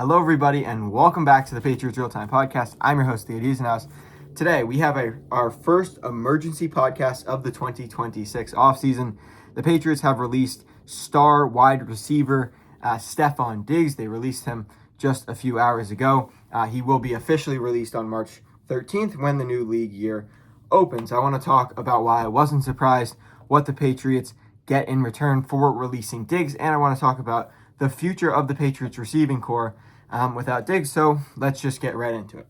Hello, everybody, and welcome back to the Patriots Real-Time Podcast. I'm your host, Theo Diesenhaus. Today, we have our first emergency podcast of the 2026 offseason. The Patriots have released star wide receiver Stefon Diggs. They released him just a few hours ago. He will be officially released on March 13th when the new league year opens. I want to talk about why I wasn't surprised, what the Patriots get in return for releasing Diggs, and I want to talk about the future of the Patriots receiving core without Diggs. So let's just get right into it.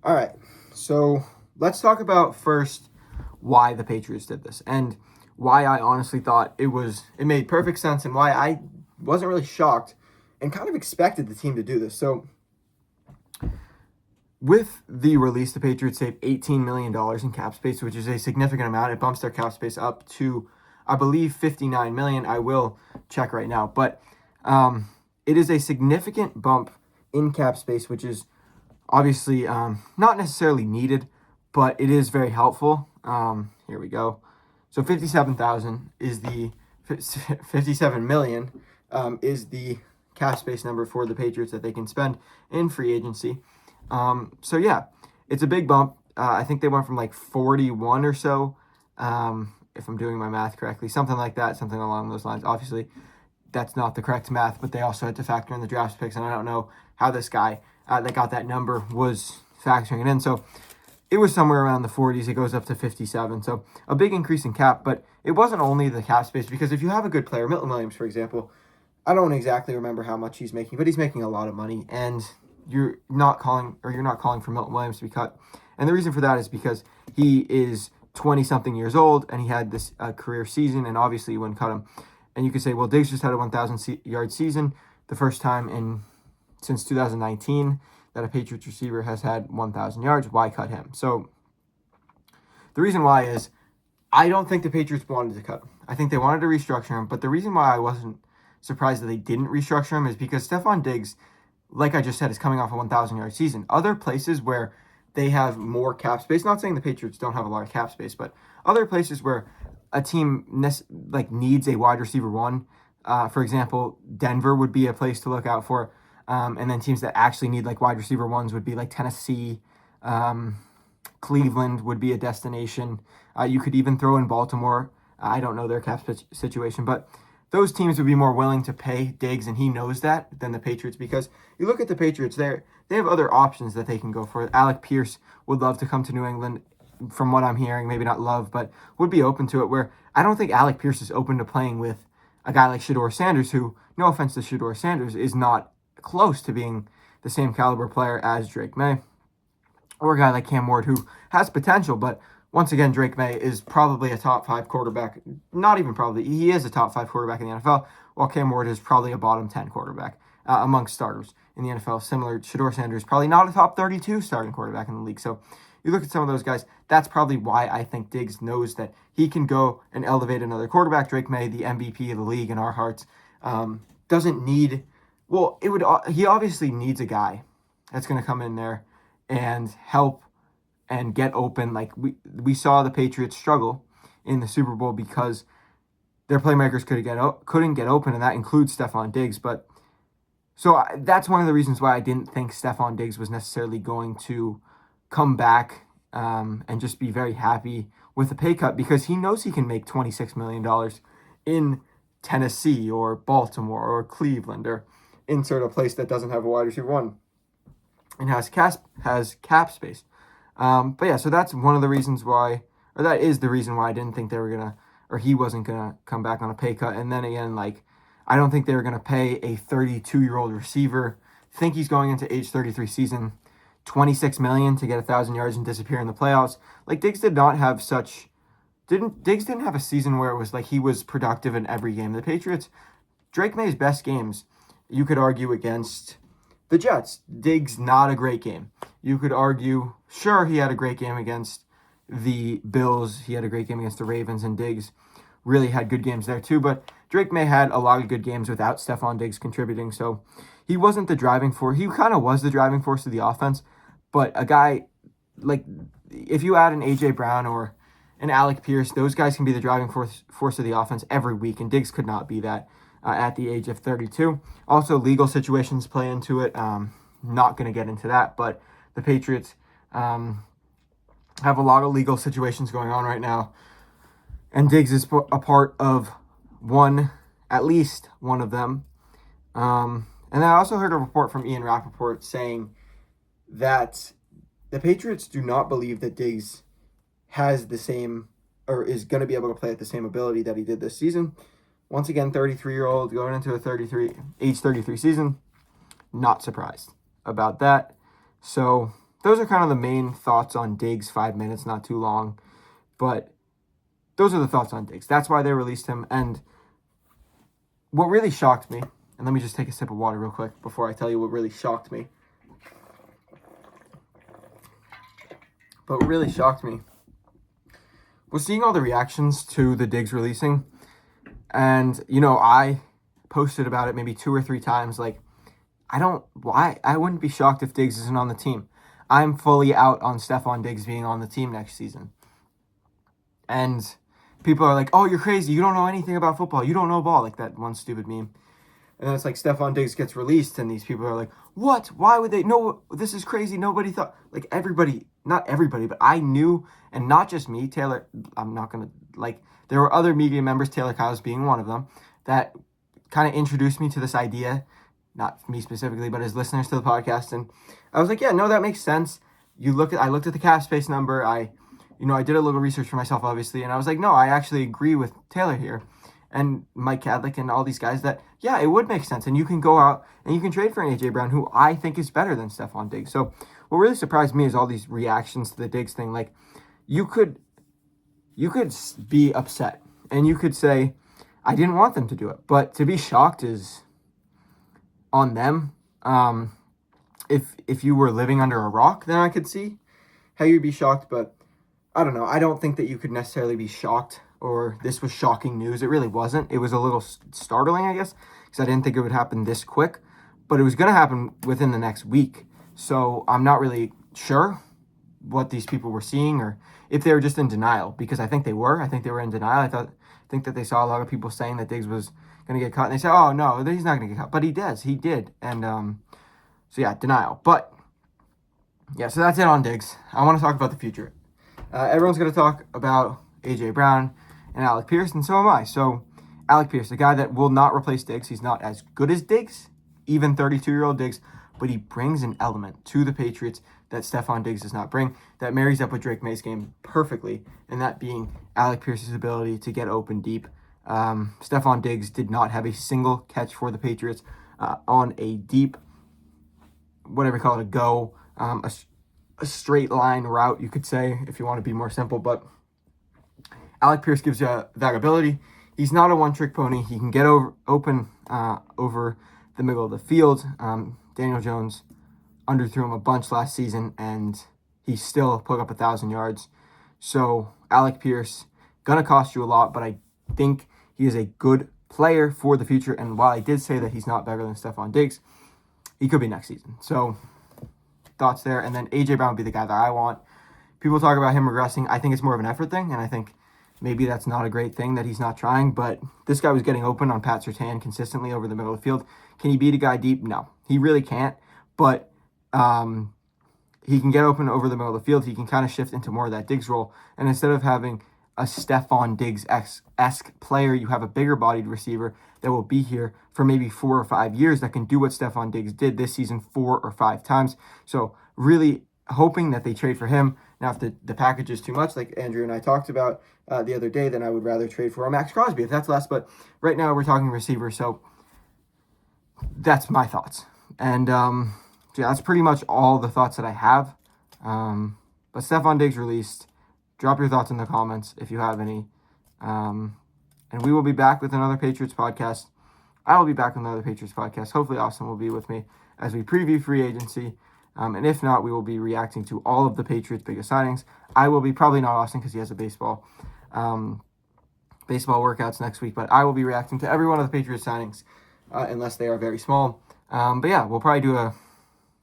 All right, so let's talk about first why the Patriots did this and why I honestly thought it made perfect sense and why I wasn't really shocked and kind of expected the team to do this. So with the release, the Patriots saved $18 million in cap space, which is a significant amount. It bumps their cap space up to, I believe, $59 million. I will check right now, but it is a significant bump in cap space, which is obviously not necessarily needed, but it is very helpful. Here we go. So 57,000 is the 57 million is the cap space number for the Patriots that they can spend in free agency. So yeah, it's a big bump. I think they went from like 41 or so, if I'm doing my math correctly, something like that, something along those lines. Obviously, that's not the correct math, but they also had to factor in the draft picks, and I don't know how this guy that got that number was factoring it in. So it was somewhere around the 40s. It goes up to 57. So a big increase in cap, but it wasn't only the cap space, because if you have a good player, Milton Williams, for example, I don't exactly remember how much he's making, but he's making a lot of money, and you're not calling for Milton Williams to be cut. And the reason for that is because he is 20-something years old, and he had this career season, and obviously you wouldn't cut him. And you could say, well, Diggs just had a 1,000-yard season, the first time since 2019 that a Patriots receiver has had 1,000 yards. Why cut him? So the reason why is I don't think the Patriots wanted to cut him. I think they wanted to restructure him, but the reason why I wasn't surprised that they didn't restructure him is because Stefon Diggs, like I just said, is coming off a 1,000-yard season. Other places where they have more cap space, not saying the Patriots don't have a lot of cap space, but other places where a team needs a wide receiver one. For example, Denver would be a place to look out for. And then teams that actually need like wide receiver ones would be like Tennessee. Cleveland would be a destination. You could even throw in Baltimore. I don't know their cap situation, but those teams would be more willing to pay Diggs, and he knows that, than the Patriots, because you look at the Patriots, they have other options that they can go for. Alec Pierce would love to come to New England, from what I'm hearing. Maybe not love, but would be open to it, where I don't think Alec Pierce is open to playing with a guy like Shedeur Sanders, who, no offense to Shedeur Sanders, is not close to being the same caliber player as Drake May, or a guy like Cam Ward, who has potential, but once again, Drake May is probably a top 5 quarterback. Not even probably. He is a top 5 quarterback in the NFL, while Cam Ward is probably a bottom 10 quarterback amongst starters in the NFL. Similar, Shedeur Sanders, probably not a top 32 starting quarterback in the league. So you look at some of those guys, that's probably why I think Diggs knows that he can go and elevate another quarterback. Drake May, the MVP of the league in our hearts, doesn't need... Well, he obviously needs a guy that's going to come in there and help and get open. Like we saw the Patriots struggle in the Super Bowl because their playmakers couldn't get open, and that includes Stefon Diggs. But so that's one of the reasons why I didn't think Stefon Diggs was necessarily going to come back and just be very happy with the pay cut, because he knows he can make $26 million in Tennessee or Baltimore or Cleveland, or insert a place that doesn't have a wide receiver one and has cap space. But yeah, so that's one of the reasons why, or that is the reason why I didn't think they were gonna, or he wasn't gonna come back on a pay cut. And then again, I don't think they were gonna pay a 32-year-old receiver. I think he's going into age 33 season, $26 million to get 1,000 yards and disappear in the playoffs. Diggs didn't have a season where it was like he was productive in every game. The Patriots, Drake May's best games, you could argue, against the Jets. Diggs, not a great game. You could argue, sure, he had a great game against the Bills. He had a great game against the Ravens, and Diggs really had good games there too. But Drake May had a lot of good games without Stefon Diggs contributing. So he wasn't the driving force. He kind of was the driving force of the offense. But a guy, if you add an A.J. Brown or an Alec Pierce, those guys can be the driving force of the offense every week, and Diggs could not be that. at the age of 32. Also, legal situations play into it. Not going to get into that, but the Patriots have a lot of legal situations going on right now, and Diggs is a part of at least one of them. And then I also heard a report from Ian Rappaport saying that the Patriots do not believe that Diggs has the same, or is going to be able to play at the same ability that he did this season. Once again, 33-year-old going into a age 33 season. Not surprised about that. So those are kind of the main thoughts on Diggs. 5 minutes, not too long. But those are the thoughts on Diggs. That's why they released him. And what really shocked me, and let me just take a sip of water real quick before I tell you what really shocked me. But what really shocked me was seeing all the reactions to the Diggs releasing. And, I posted about it maybe 2 or 3 times. Like, I wouldn't be shocked if Diggs isn't on the team. I'm fully out on Stefon Diggs being on the team next season. And people are like, oh, you're crazy. You don't know anything about football. You don't know ball. Like that one stupid meme. And then it's like Stefon Diggs gets released and these people are like, what? Why would they? No, this is crazy. Nobody thought. Like everybody, not everybody, but I knew, and not just me, Taylor. I'm not going to, there were other media members, Taylor Kyles being one of them, that kind of introduced me to this idea. Not me specifically, but as listeners to the podcast. And I was like, yeah, no, that makes sense. I looked at the cap space number. I did a little research for myself, obviously. And I was like, no, I actually agree with Taylor here and Mike Cadlick and all these guys that, yeah, it would make sense. And you can go out and you can trade for an A.J. Brown, who I think is better than Stefon Diggs. So what really surprised me is all these reactions to the Diggs thing. Like, you could be upset and you could say, I didn't want them to do it. But to be shocked is on them. If you were living under a rock, then I could see how you'd be shocked. But I don't know. I don't think that you could necessarily be shocked or this was shocking news. It really wasn't. It was a little startling, I guess, because I didn't think it would happen this quick. But it was going to happen within the next week. So I'm not really sure what these people were seeing or if they were just in denial, because I think they were. I think they were in denial. I think that they saw a lot of people saying that Diggs was going to get cut. And they said, oh, no, he's not going to get cut. But he does. He did. And so, yeah, denial. But, yeah, so that's it on Diggs. I want to talk about the future. Everyone's going to talk about A.J. Brown and Alec Pierce, and so am I. So, Alec Pierce, the guy that will not replace Diggs. He's not as good as Diggs, even 32-year-old Diggs, but he brings an element to the Patriots that Stefon Diggs does not bring, that marries up with Drake May's game perfectly, and that being Alec Pierce's ability to get open deep. Stefon Diggs did not have a single catch for the Patriots on a deep, whatever you call it, a go, a straight line route, you could say, if you want to be more simple. But Alec Pierce gives you that ability. He's not a one-trick pony. He can get open over the middle of the field. Daniel Jones underthrew him a bunch last season, and he still put up 1,000 yards. So Alec Pierce, going to cost you a lot, but I think he is a good player for the future. And while I did say that he's not better than Stefon Diggs, he could be next season. So thoughts there. And then A.J. Brown would be the guy that I want. People talk about him regressing. I think it's more of an effort thing, and I think maybe that's not a great thing that he's not trying, but this guy was getting open on Pat Surtain consistently over the middle of the field. Can he beat a guy deep? No, he really can't, but he can get open over the middle of the field. He can kind of shift into more of that Diggs role, and instead of having a Stefon Diggs-esque player, you have a bigger-bodied receiver that will be here for maybe 4 or 5 years that can do what Stefon Diggs did this season 4 or 5 times. So really hoping that they trade for him. Now, if the package is too much, like Andrew and I talked about the other day, then I would rather trade for a Max Crosby if that's less. But right now we're talking receiver, so that's my thoughts. And so yeah, that's pretty much all the thoughts that I have. But Stefon Diggs released. Drop your thoughts in the comments if you have any. And we will be back with another Patriots podcast. I will be back with another Patriots podcast. Hopefully Austin will be with me as we preview free agency. And if not, we will be reacting to all of the Patriots' biggest signings. I will be, probably not Austin because he has a baseball workouts next week, but I will be reacting to every one of the Patriots signings unless they are very small. But yeah, we'll probably do a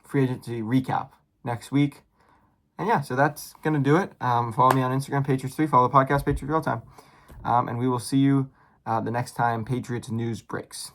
free agency recap next week. And yeah, so that's going to do it. Follow me on Instagram, Patriots3. Follow the podcast, Patriots Real Time. And we will see you the next time Patriots news breaks.